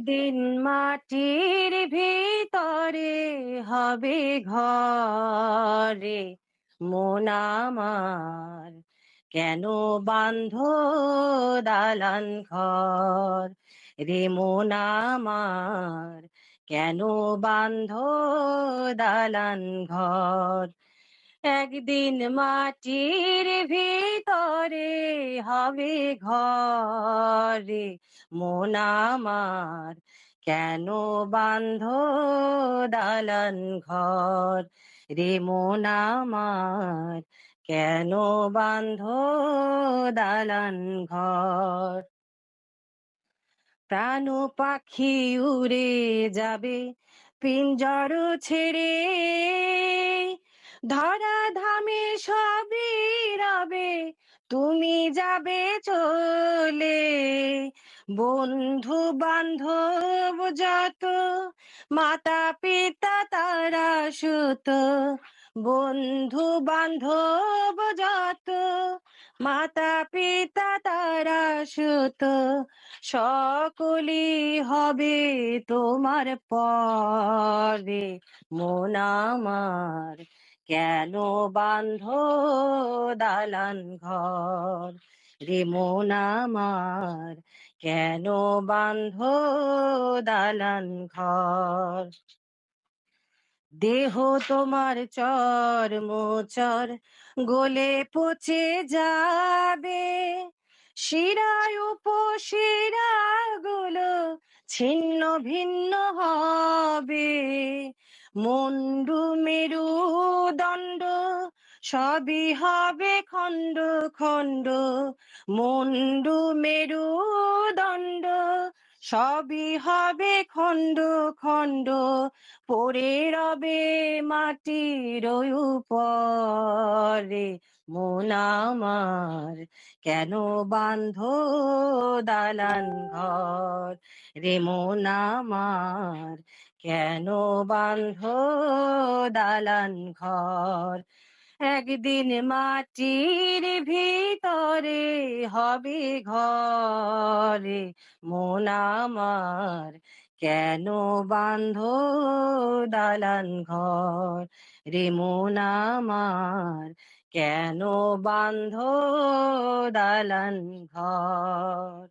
একদিন মাটির ভিতরে হবে ঘরে মন আমার, কেন বাঁধ দালান ঘর? রে মন আমার, কেন বাঁধ দালান ঘর? একদিন মাটির ভিতরে হবে ঘরে মন আমার, কেন বাঁধ দালান ঘর? রে মন আমার, কেন বাঁধ দালান ঘর? প্রাণ পাখি উড়ে যাবে পিঞ্জর ছেড়ে, ধরা ধামে সবই রবে, তুমি যাবে চলে। বন্ধু বান্ধব যত, মাতা পিতা তারা সুত, বন্ধু বান্ধব যত, মাতা পিতা তারা সুত, সকলি হবে তোমার পরে। মন আমার, কেন বাঁধ দালান ঘর? রে মন আমার, কেন বাঁধ দালান ঘর? দেহ তোমার চর্মচর গলে পচে যাবে, শিরায় উপশিরা গুলো ছিন্ন ভিন্ন হবে। মুন্ডু মেরু দণ্ড সবই হবে খণ্ড খণ্ড, মুন্ডু মেরু দণ্ড সবই হবে খণ্ড খণ্ড, পড়ে রবে মাটির উপরে। মন আমার, কেন বাঁধ দালান ঘর? রে মন আমার, কেন বাঁধ দালান ঘর? একদিন মাটির ভিতরে হবে ঘরে মন আমার, কেন বাঁধ দালান ঘর? রে মন আমার, কেন বাঁধ দালান ঘর?